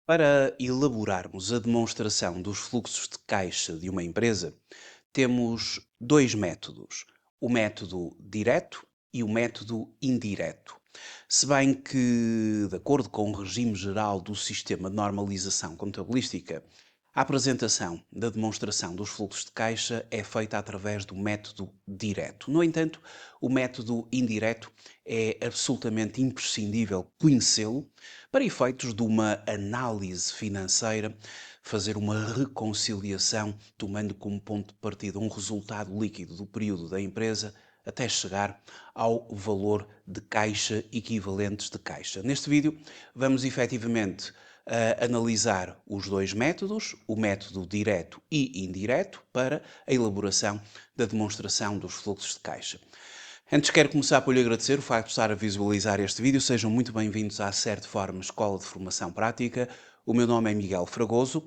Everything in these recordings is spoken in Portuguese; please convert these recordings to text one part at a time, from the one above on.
Para elaborarmos a demonstração dos fluxos de caixa de uma empresa, temos dois métodos: o método direto e o método indireto. Se bem que, de acordo com o regime geral do Sistema de Normalização Contabilística, a apresentação da demonstração dos fluxos de caixa é feita através do método direto. No entanto, o método indireto é absolutamente imprescindível conhecê-lo para efeitos de uma análise financeira, fazer uma reconciliação, tomando como ponto de partida um resultado líquido do período da empresa, até chegar ao valor de caixa equivalentes de caixa. Neste vídeo vamos efetivamente analisar os dois métodos, o método direto e indireto, para a elaboração da demonstração dos fluxos de caixa. Antes quero começar por lhe agradecer o facto de estar a visualizar este vídeo. Sejam muito bem-vindos à Certform Escola de Formação Prática. O meu nome é Miguel Fragoso,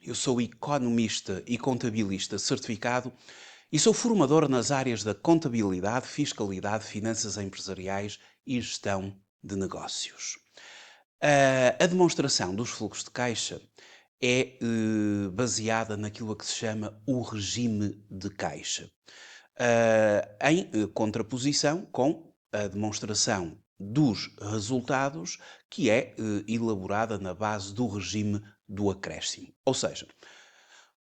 eu sou economista e contabilista certificado e sou formador nas áreas da contabilidade, fiscalidade, finanças empresariais e gestão de negócios. A demonstração dos fluxos de caixa é baseada naquilo a que se chama o regime de caixa, em contraposição com a demonstração dos resultados, que é elaborada na base do regime do acréscimo. Ou seja,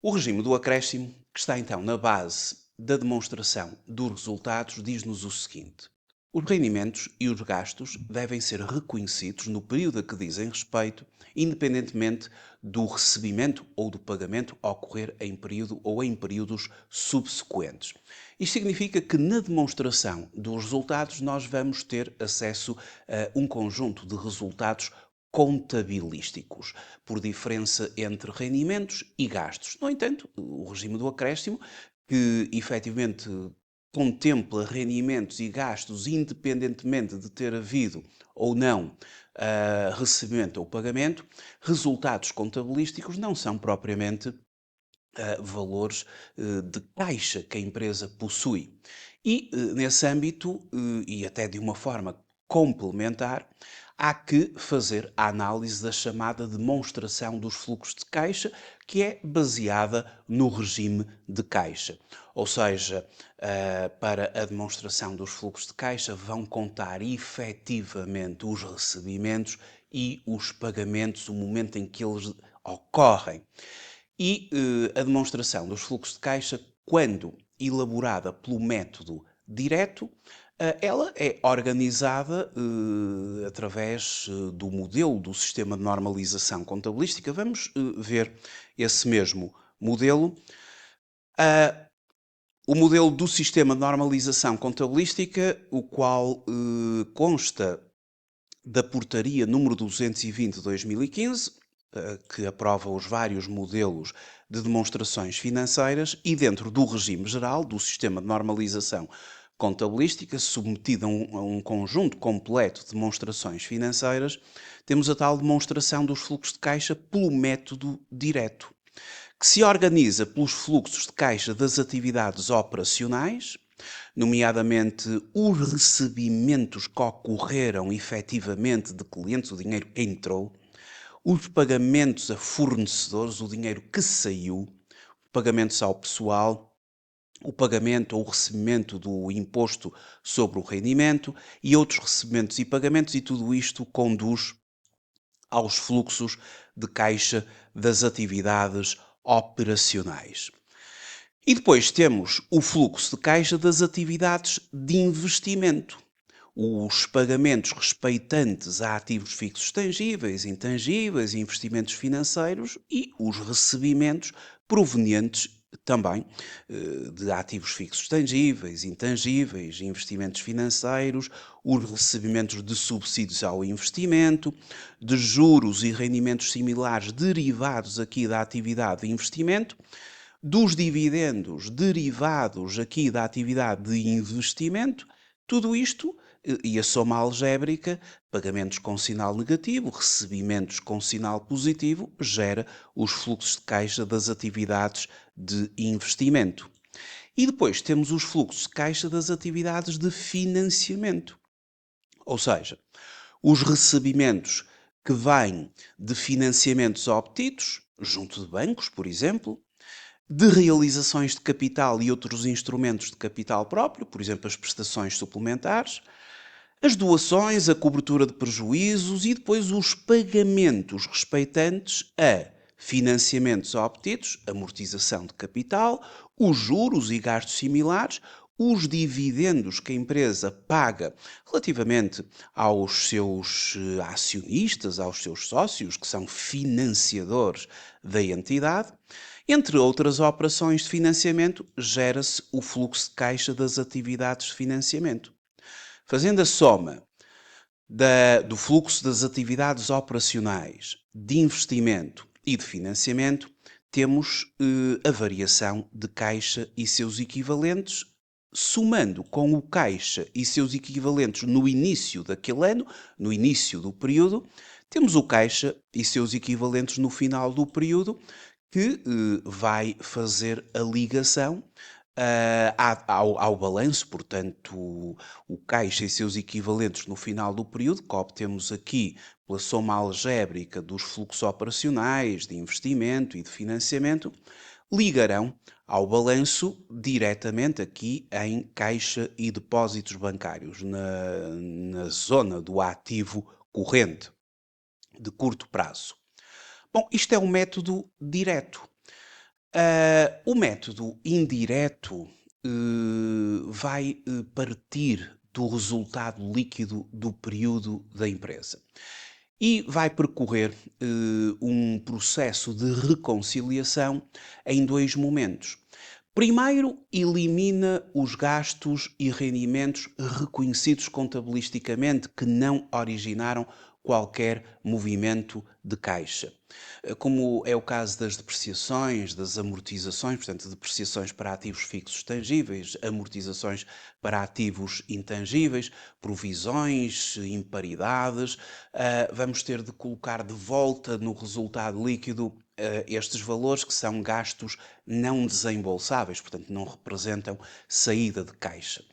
o regime do acréscimo, que está então na base da demonstração dos resultados, diz-nos o seguinte: os rendimentos e os gastos devem ser reconhecidos no período a que dizem respeito, independentemente do recebimento ou do pagamento ocorrer em período ou em períodos subsequentes. Isto significa que na demonstração dos resultados nós vamos ter acesso a um conjunto de resultados contabilísticos, por diferença entre rendimentos e gastos. No entanto, o regime do acréscimo, que efetivamente contempla rendimentos e gastos independentemente de ter havido ou não recebimento ou pagamento, resultados contabilísticos não são propriamente valores de caixa que a empresa possui. E nesse âmbito, e até de uma forma complementar, há que fazer a análise da chamada demonstração dos fluxos de caixa, que é baseada no regime de caixa. Ou seja, para a demonstração dos fluxos de caixa vão contar efetivamente os recebimentos e os pagamentos, o momento em que eles ocorrem. E a demonstração dos fluxos de caixa, quando elaborada pelo método direto, ela é organizada através do modelo do sistema de normalização contabilística. Vamos ver esse mesmo modelo. O modelo do sistema de normalização contabilística, o qual consta da portaria número 220 de 2015, que aprova os vários modelos de demonstrações financeiras, e dentro do regime geral do sistema de normalização contabilística, submetido a um conjunto completo de demonstrações financeiras, temos a tal demonstração dos fluxos de caixa pelo método direto, que se organiza pelos fluxos de caixa das atividades operacionais, nomeadamente os recebimentos que ocorreram efetivamente de clientes, o dinheiro que entrou, os pagamentos a fornecedores, o dinheiro que saiu, pagamentos ao pessoal, o pagamento ou o recebimento do imposto sobre o rendimento e outros recebimentos e pagamentos, e tudo isto conduz aos fluxos de caixa das atividades operacionais. E depois temos o fluxo de caixa das atividades de investimento. Os pagamentos respeitantes a ativos fixos tangíveis, intangíveis, investimentos financeiros e os recebimentos provenientes também de ativos fixos tangíveis, intangíveis, investimentos financeiros, os recebimentos de subsídios ao investimento, de juros e rendimentos similares derivados aqui da atividade de investimento, dos dividendos derivados aqui da atividade de investimento, tudo isto e a soma algébrica, pagamentos com sinal negativo, recebimentos com sinal positivo, gera os fluxos de caixa das atividades de investimento. E depois temos os fluxos de caixa das atividades de financiamento. Ou seja, os recebimentos que vem de financiamentos obtidos, junto de bancos, por exemplo, de realizações de capital e outros instrumentos de capital próprio, por exemplo, as prestações suplementares, as doações, a cobertura de prejuízos e depois os pagamentos respeitantes a financiamentos obtidos, amortização de capital, os juros e gastos similares, os dividendos que a empresa paga relativamente aos seus acionistas, aos seus sócios, que são financiadores da entidade. Entre outras operações de financiamento, gera-se o fluxo de caixa das atividades de financiamento. Fazendo a soma do fluxo das atividades operacionais, de investimento e de financiamento, temos a variação de caixa e seus equivalentes, somando com o caixa e seus equivalentes no início daquele ano, no início do período, temos o caixa e seus equivalentes no final do período, que vai fazer a ligação ao balanço, portanto, o caixa e seus equivalentes no final do período, que obtemos aqui pela soma algébrica dos fluxos operacionais, de investimento e de financiamento, ligarão ao balanço diretamente aqui em caixa e depósitos bancários, na zona do ativo corrente, de curto prazo. Bom, isto é um método direto. O método indireto vai partir do resultado líquido do período da empresa e vai percorrer um processo de reconciliação em dois momentos. Primeiro, elimina os gastos e rendimentos reconhecidos contabilisticamente que não originaram qualquer movimento de caixa. Como é o caso das depreciações, das amortizações, portanto, depreciações para ativos fixos tangíveis, amortizações para ativos intangíveis, provisões, imparidades, vamos ter de colocar de volta no resultado líquido estes valores que são gastos não desembolsáveis, portanto, não representam saída de caixa.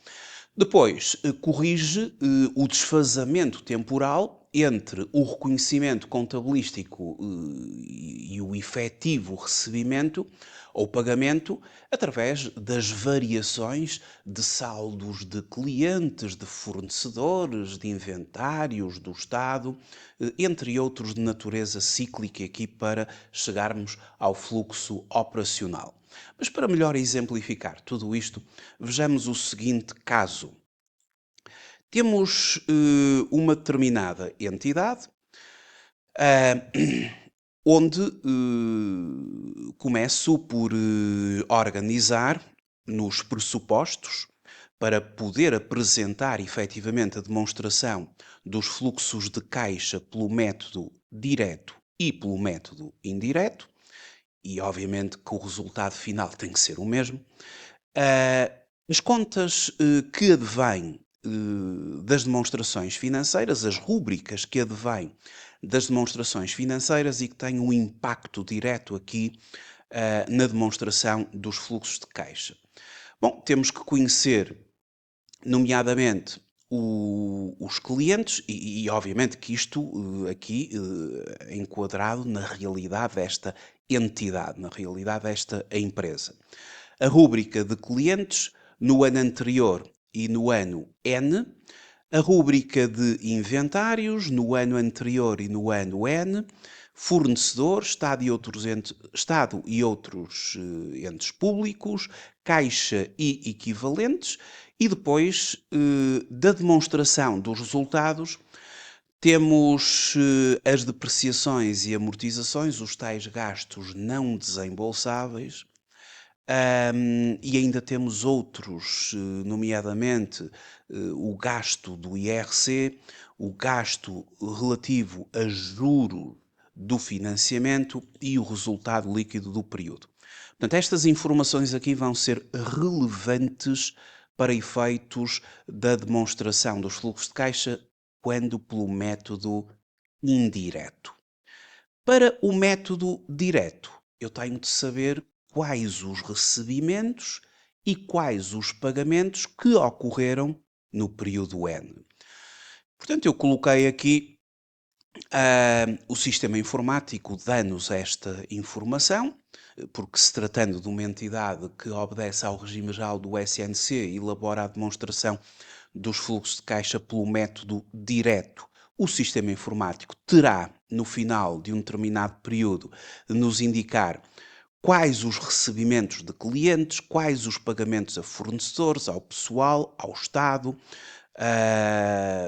Depois, corrige o desfazamento temporal entre o reconhecimento contabilístico e o efetivo recebimento ou pagamento através das variações de saldos de clientes, de fornecedores, de inventários do Estado, entre outros de natureza cíclica aqui para chegarmos ao fluxo operacional. Mas para melhor exemplificar tudo isto, vejamos o seguinte caso. Temos uma determinada entidade onde começo por organizar nos pressupostos para poder apresentar efetivamente a demonstração dos fluxos de caixa pelo método direto e pelo método indireto, e obviamente que o resultado final tem que ser o mesmo. As contas que advêm das demonstrações financeiras, as rúbricas que advêm das demonstrações financeiras e que têm um impacto direto aqui na demonstração dos fluxos de caixa. Bom, temos que conhecer, nomeadamente, os clientes e obviamente que isto aqui é enquadrado na realidade desta entidade, na realidade desta empresa. A rúbrica de clientes no ano anterior e no ano N, a rúbrica de inventários no ano anterior e no ano N, fornecedor, Estado e outros entes públicos, caixa e equivalentes, e depois da demonstração dos resultados temos as depreciações e amortizações, os tais gastos não desembolsáveis, e ainda temos outros, nomeadamente o gasto do IRC, o gasto relativo a juro do financiamento e o resultado líquido do período. Portanto, estas informações aqui vão ser relevantes para efeitos da demonstração dos fluxos de caixa quando pelo método indireto. Para o método direto, eu tenho de saber quais os recebimentos e quais os pagamentos que ocorreram no período N. Portanto, eu coloquei aqui O sistema informático dá-nos esta informação, porque se tratando de uma entidade que obedece ao regime geral do SNC, elabora a demonstração dos fluxos de caixa pelo método direto. O sistema informático terá, no final de um determinado período, de nos indicar quais os recebimentos de clientes, quais os pagamentos a fornecedores, ao pessoal, ao Estado,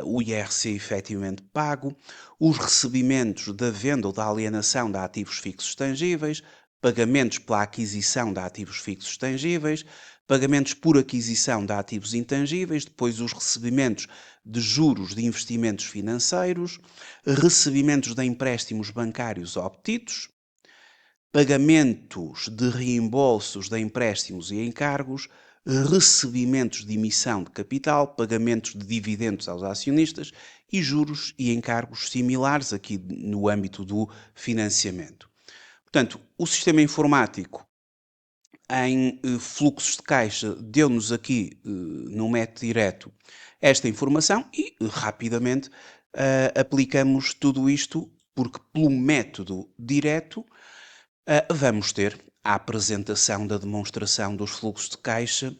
o IRC efetivamente pago, os recebimentos da venda ou da alienação de ativos fixos tangíveis, pagamentos pela aquisição de ativos fixos tangíveis, pagamentos por aquisição de ativos intangíveis, depois os recebimentos de juros de investimentos financeiros, recebimentos de empréstimos bancários obtidos, pagamentos de reembolsos de empréstimos e encargos, recebimentos de emissão de capital, pagamentos de dividendos aos acionistas e juros e encargos similares aqui no âmbito do financiamento. Portanto, o sistema informático em fluxos de caixa deu-nos aqui no método direto esta informação e rapidamente aplicamos tudo isto porque pelo método direto vamos ter a apresentação da demonstração dos fluxos de caixa,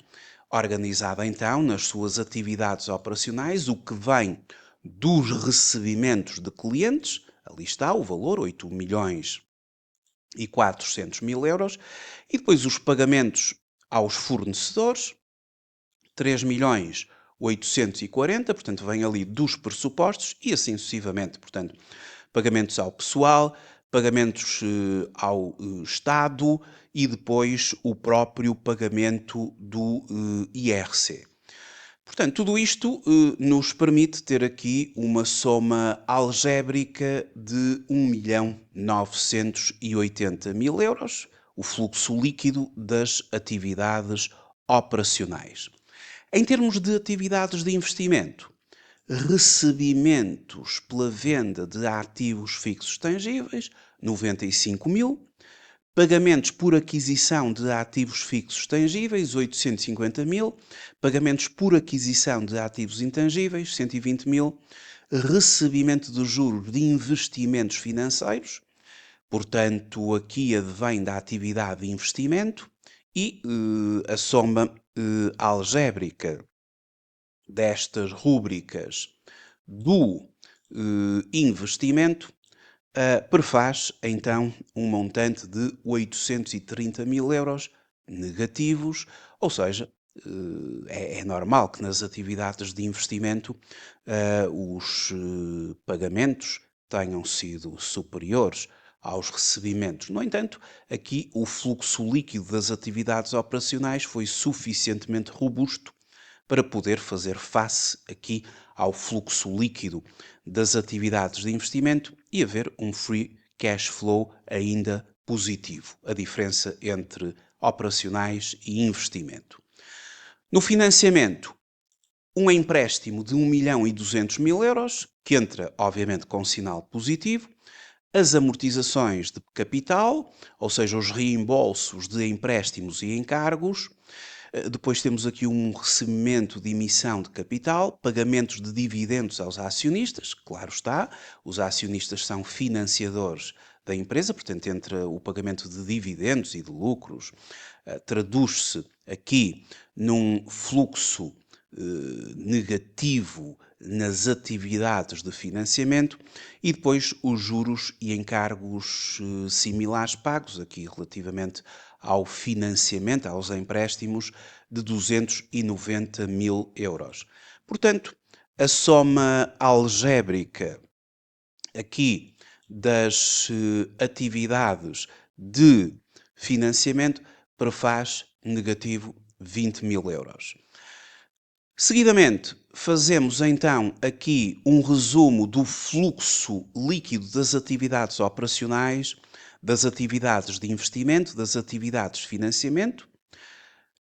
organizada então nas suas atividades operacionais, o que vem dos recebimentos de clientes, ali está o valor, 8 milhões e 400 mil euros, e depois os pagamentos aos fornecedores, 3 milhões 840, portanto vem ali dos pressupostos e assim sucessivamente, portanto, pagamentos ao pessoal, pagamentos ao Estado e depois o próprio pagamento do IRC. Portanto, tudo isto nos permite ter aqui uma soma algébrica de 1.980.000 euros, o fluxo líquido das atividades operacionais. Em termos de atividades de investimento, recebimentos pela venda de ativos fixos tangíveis, 95 mil. Pagamentos por aquisição de ativos fixos tangíveis, 850 mil. Pagamentos por aquisição de ativos intangíveis, 120 mil. Recebimento de juros de investimentos financeiros, portanto, aqui advém da atividade de investimento e a soma algébrica destas rúbricas do investimento prefaz então um montante de 830 mil euros negativos, ou seja, é normal que nas atividades de investimento os pagamentos tenham sido superiores aos recebimentos. No entanto, aqui o fluxo líquido das atividades operacionais foi suficientemente robusto para poder fazer face aqui ao fluxo líquido das atividades de investimento e haver um free cash flow ainda positivo, a diferença entre operacionais e investimento. No financiamento, um empréstimo de 1.200.000 euros, que entra obviamente com sinal positivo, as amortizações de capital, ou seja, os reembolsos de empréstimos e encargos. Depois temos aqui um recebimento de emissão de capital, pagamentos de dividendos aos acionistas, claro está, os acionistas são financiadores da empresa, portanto, entre o pagamento de dividendos e de lucros, traduz-se aqui num fluxo negativo nas atividades de financiamento e depois os juros e encargos similares pagos, aqui relativamente ao financiamento, aos empréstimos de 290 mil euros. Portanto, a soma algébrica aqui das atividades de financiamento prefaz negativo 20 mil euros. Seguidamente, fazemos então aqui um resumo do fluxo líquido das atividades operacionais, das atividades de investimento, das atividades de financiamento.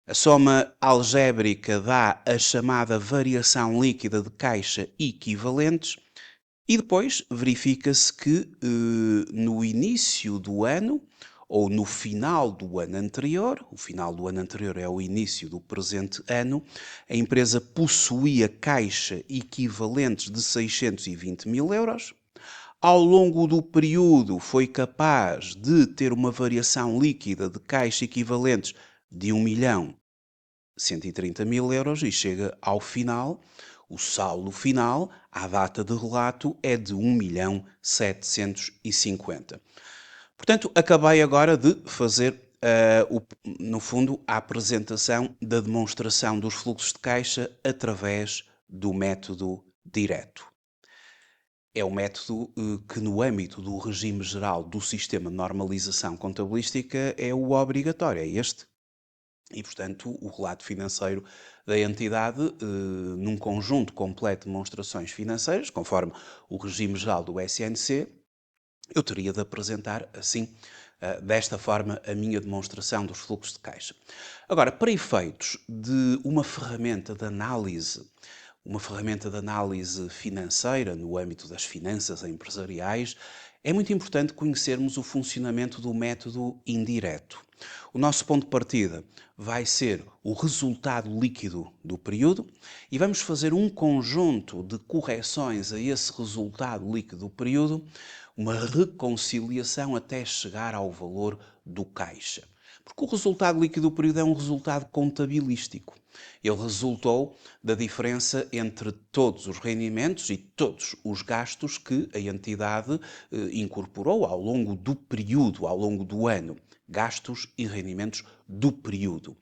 A soma algébrica dá a chamada variação líquida de caixa equivalentes e depois verifica-se que no início do ano ou no final do ano anterior, o final do ano anterior é o início do presente ano, a empresa possuía caixa equivalentes de 620 mil euros. ao longo do período foi capaz de ter uma variação líquida de caixa equivalentes de 1.130.000 euros e chega ao final, o saldo final, à data de relato, é de 1.750.000. Portanto, acabei agora de fazer, no fundo, a apresentação da demonstração dos fluxos de caixa através do método direto. É o método que, no âmbito do regime geral do sistema de normalização contabilística, é o obrigatório, é este. E, portanto, o relato financeiro da entidade, num conjunto completo de demonstrações financeiras, conforme o regime geral do SNC, eu teria de apresentar assim, desta forma, a minha demonstração dos fluxos de caixa. Agora, para efeitos de uma ferramenta de análise financeira no âmbito das finanças empresariais, é muito importante conhecermos o funcionamento do método indireto. O nosso ponto de partida vai ser o resultado líquido do período e vamos fazer um conjunto de correções a esse resultado líquido do período, uma reconciliação até chegar ao valor do caixa. Porque o resultado líquido do período é um resultado contabilístico. Ele resultou da diferença entre todos os rendimentos e todos os gastos que a entidade incorporou ao longo do período, ao longo do ano. Gastos e rendimentos do período.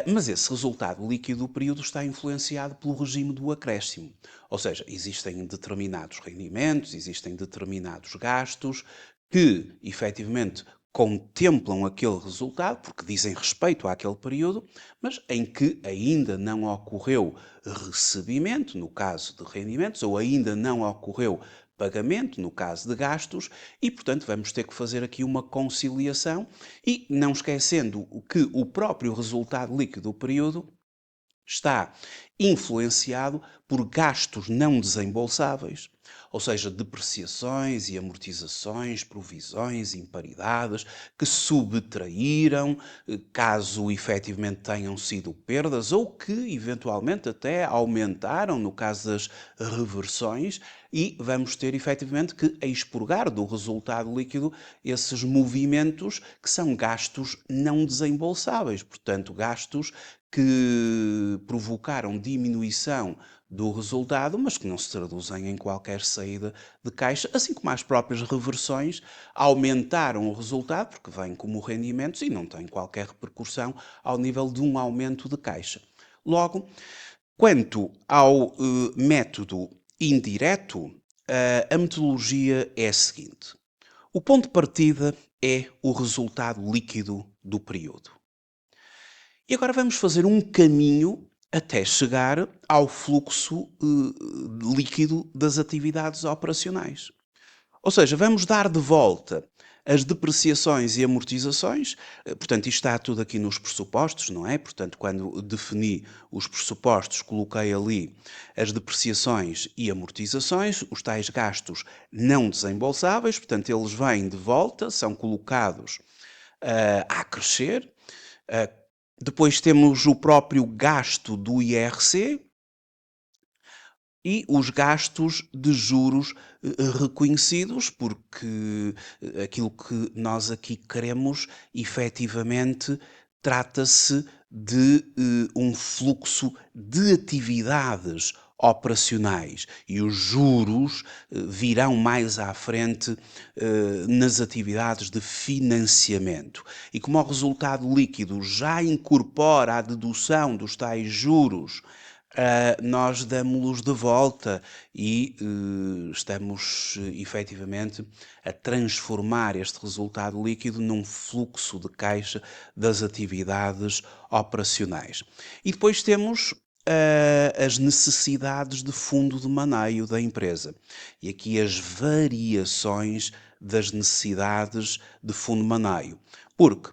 Mas esse resultado líquido do período está influenciado pelo regime do acréscimo. Ou seja, existem determinados rendimentos, existem determinados gastos que, efetivamente, contemplam aquele resultado, porque dizem respeito àquele período, mas em que ainda não ocorreu recebimento, no caso de rendimentos, ou ainda não ocorreu pagamento, no caso de gastos, e, portanto, vamos ter que fazer aqui uma conciliação e não esquecendo que o próprio resultado líquido do período está influenciado por gastos não desembolsáveis, ou seja, depreciações e amortizações, provisões, imparidades, que subtraíram, caso efetivamente tenham sido perdas, ou que eventualmente até aumentaram no caso das reversões, e vamos ter efetivamente que expurgar do resultado líquido esses movimentos que são gastos não desembolsáveis, portanto, gastos que provocaram diminuição do resultado, mas que não se traduzem em qualquer saída de caixa, assim como as próprias reversões aumentaram o resultado, porque vêm como rendimentos e não têm qualquer repercussão ao nível de um aumento de caixa. Logo, quanto ao método indireto, a metodologia é a seguinte. O ponto de partida é o resultado líquido do período. E agora vamos fazer um caminho até chegar ao fluxo líquido das atividades operacionais. Ou seja, vamos dar de volta as depreciações e amortizações, portanto, isto está tudo aqui nos pressupostos, não é? Portanto, quando defini os pressupostos, coloquei ali as depreciações e amortizações, os tais gastos não desembolsáveis, portanto, eles vêm de volta, são colocados a crescer. Depois temos o próprio gasto do IRC e os gastos de juros reconhecidos, porque aquilo que nós aqui queremos, efetivamente, trata-se de um fluxo de atividades operacionais e os juros virão mais à frente nas atividades de financiamento. E como o resultado líquido já incorpora a dedução dos tais juros, nós damos-los de volta e estamos efetivamente a transformar este resultado líquido num fluxo de caixa das atividades operacionais. E depois temos as necessidades de fundo de maneio da empresa. E aqui as variações das necessidades de fundo de maneio. Porque,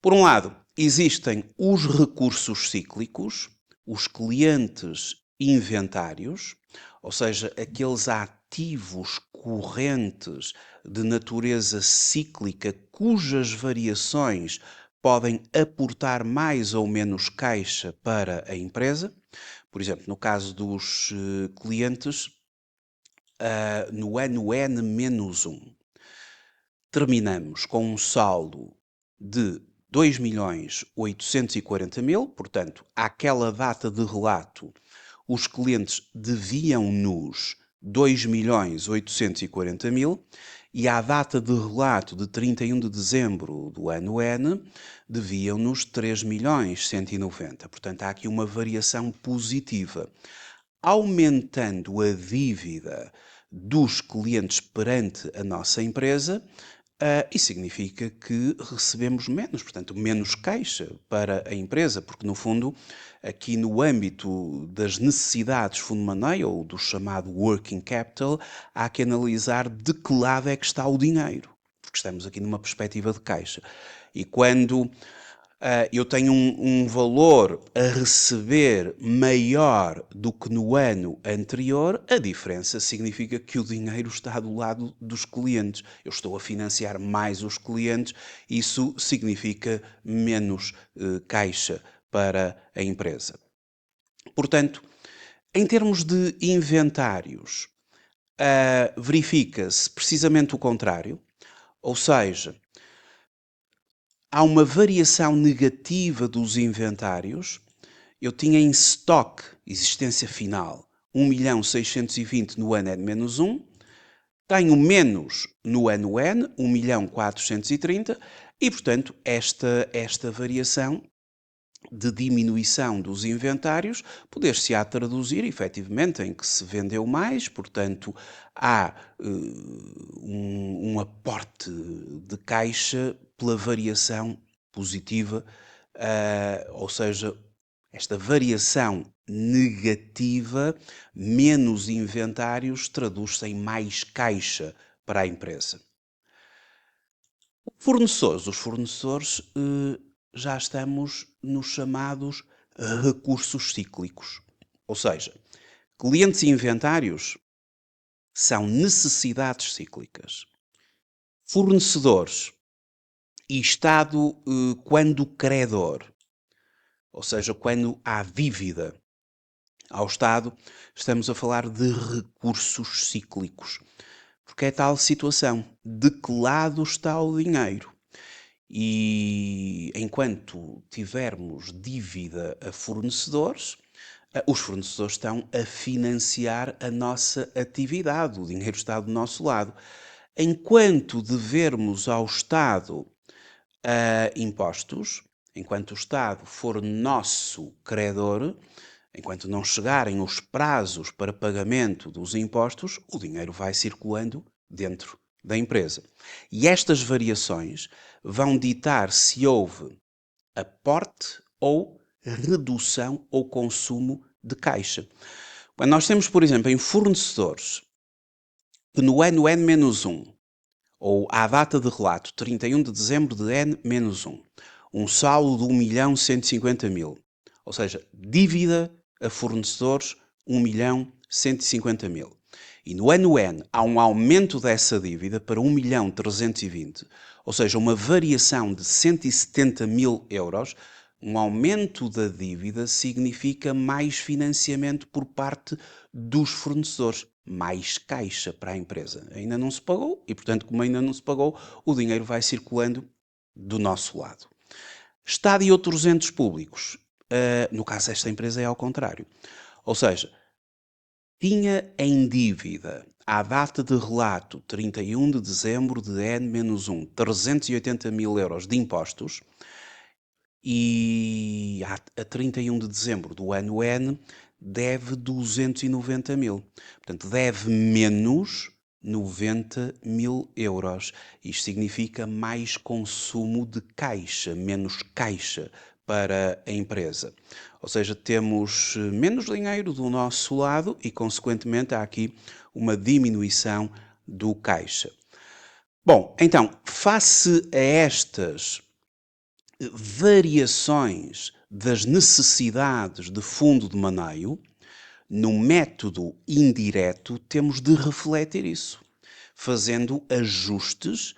por um lado, existem os recursos cíclicos, os clientes inventários, ou seja, aqueles ativos correntes de natureza cíclica cujas variações podem aportar mais ou menos caixa para a empresa. Por exemplo, no caso dos clientes, no ano N-1, terminamos com um saldo de 2.840.000, portanto, àquela data de relato, os clientes deviam-nos 2.840.000 e à data de relato de 31 de dezembro do ano N, deviam-nos 3.190.000. Portanto, há aqui uma variação positiva. Aumentando a dívida dos clientes perante a nossa empresa, isso significa que recebemos menos, portanto, menos caixa para a empresa, porque, no fundo, aqui no âmbito das necessidades fundo maneio, ou do chamado working capital, há que analisar de que lado é que está o dinheiro, porque estamos aqui numa perspectiva de caixa. E quando eu tenho um valor a receber maior do que no ano anterior, a diferença significa que o dinheiro está do lado dos clientes. Eu estou a financiar mais os clientes, isso significa menos caixa para a empresa. Portanto, em termos de inventários, verifica-se precisamente o contrário, ou seja, há uma variação negativa dos inventários. Eu tinha em stock, existência final, 1.620.000 no ano N-1, tenho menos no ano N, 1.430.000, e, portanto, esta variação de diminuição dos inventários poder-se-á traduzir, efetivamente, em que se vendeu mais, portanto, há um aporte de caixa pela variação positiva, ou seja, esta variação negativa, menos inventários, traduz-se em mais caixa para a empresa. Fornecedores. Os fornecedores já estamos nos chamados recursos cíclicos. Ou seja, clientes e inventários são necessidades cíclicas. Fornecedores e Estado quando credor. Ou seja, quando há dívida ao Estado, estamos a falar de recursos cíclicos. Porque é tal situação. De que lado está o dinheiro? E enquanto tivermos dívida a fornecedores, os fornecedores estão a financiar a nossa atividade, o dinheiro está do nosso lado. Enquanto devermos ao Estado impostos, enquanto o Estado for nosso credor, enquanto não chegarem os prazos para pagamento dos impostos, o dinheiro vai circulando dentro da empresa. E estas variações vão ditar se houve aporte ou redução ou consumo de caixa. Quando nós temos, por exemplo, em fornecedores que no ano N-1, ou à data de relato, 31 de dezembro de N-1, um saldo de 1.150.000, ou seja, dívida a fornecedores 1.150.000. E no ano N há um aumento dessa dívida para 1.320.000, ou seja, uma variação de 170.000 euros. Um aumento da dívida significa mais financiamento por parte dos fornecedores, mais caixa para a empresa. Ainda não se pagou e, portanto, como ainda não se pagou, o dinheiro vai circulando do nosso lado. Estado e outros entes públicos. No caso desta empresa é ao contrário. Ou seja, tinha em dívida, à data de relato, 31 de dezembro de N-1, 380.000 euros de impostos, e a 31 de dezembro do ano N deve 290.000. Portanto, deve menos 90.000 euros. Isto significa mais consumo de caixa, menos caixa para a empresa. Ou seja, temos menos dinheiro do nosso lado e, consequentemente, há aqui uma diminuição do caixa. Bom, então, face a estas variações das necessidades de fundo de maneio, no método indireto temos de refletir isso, fazendo ajustes,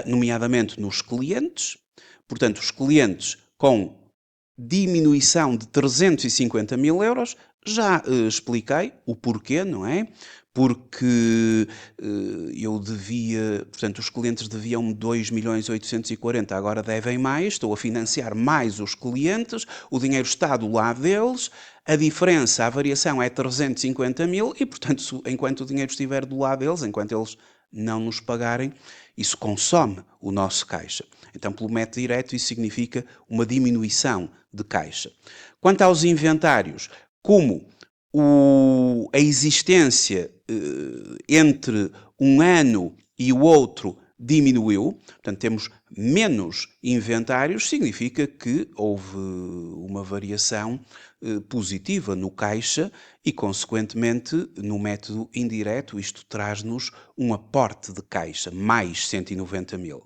nomeadamente nos clientes. Portanto, os clientes com diminuição de 350.000 euros, já expliquei o porquê, não é? porque eu devia, portanto, os clientes deviam 2.840.000, agora devem mais, estou a financiar mais os clientes, o dinheiro está do lado deles, a diferença, a variação é 350.000 e, portanto, enquanto o dinheiro estiver do lado deles, enquanto eles não nos pagarem, isso consome o nosso caixa. Então, pelo método direto, isso significa uma diminuição de caixa. Quanto aos inventários, como a existência entre um ano e o outro diminuiu, portanto temos menos inventários, significa que houve uma variação positiva no caixa e, consequentemente, no método indireto, isto traz-nos um aporte de caixa, mais 190.000.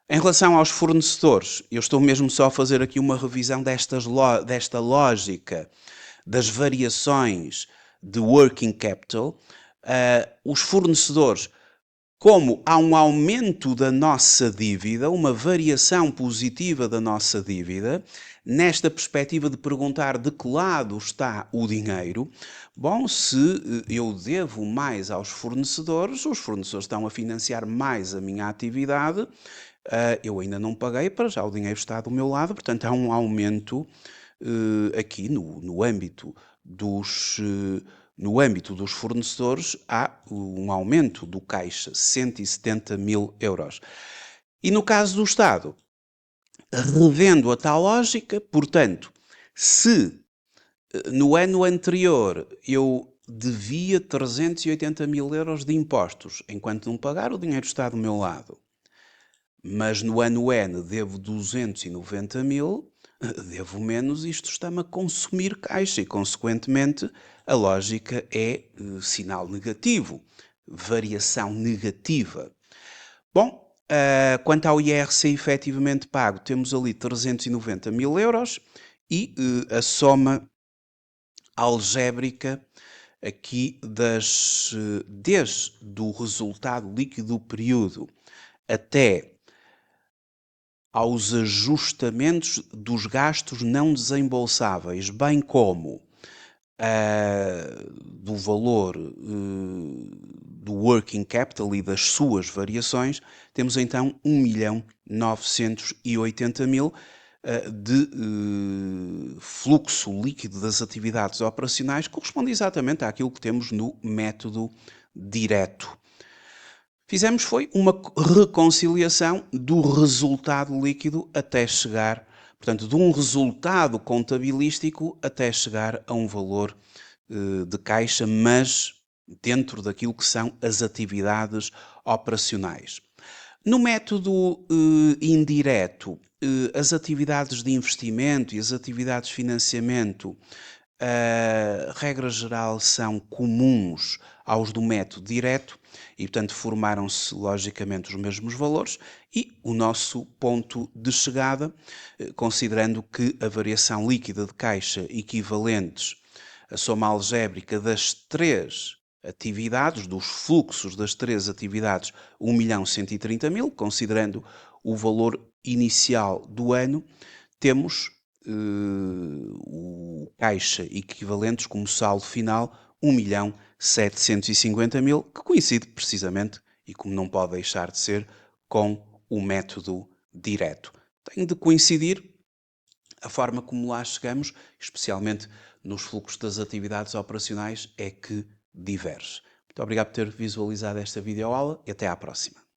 Em relação aos fornecedores, eu estou mesmo só a fazer aqui uma revisão desta lógica das variações de working capital. Os fornecedores, como há um aumento da nossa dívida, uma variação positiva da nossa dívida, nesta perspectiva de perguntar de que lado está o dinheiro, bom, se eu devo mais aos fornecedores, os fornecedores estão a financiar mais a minha atividade, eu ainda não paguei, para já o dinheiro está do meu lado, portanto há um aumento aqui no âmbito dos fornecedores, há um aumento do caixa, 170.000 euros. E no caso do Estado, revendo a tal lógica, portanto, se no ano anterior eu devia 380.000 euros de impostos, enquanto não pagar, o dinheiro está do meu lado. Mas no ano N devo 290.000, devo menos, isto está-me a consumir caixa e, consequentemente, a lógica é sinal negativo, variação negativa. Bom, quanto ao IRC efetivamente pago, temos ali 390.000 euros e a algébrica aqui desde o resultado líquido do período até aos ajustamentos dos gastos não desembolsáveis, bem como do valor do working capital e das suas variações, temos então 1.980.000 de fluxo líquido das atividades operacionais, corresponde exatamente àquilo que temos no método direto. Fizemos foi uma reconciliação do resultado líquido até chegar, portanto, de um resultado contabilístico até chegar a um valor de caixa, mas dentro daquilo que são as atividades operacionais. No método indireto, as atividades de investimento e as atividades de financiamento, regra geral, são comuns aos do método direto e, portanto, formaram-se logicamente os mesmos valores e o nosso ponto de chegada, considerando que a variação líquida de caixa equivalentes à soma algébrica das três atividades, dos fluxos das três atividades, 1.130.000, considerando o valor inicial do ano, temos o caixa equivalentes como saldo final 1.750.000, que coincide precisamente, e como não pode deixar de ser, com o método direto. Tem de coincidir a forma como lá chegamos, especialmente nos fluxos das atividades operacionais, é que diverge. Muito obrigado por ter visualizado esta videoaula e até à próxima.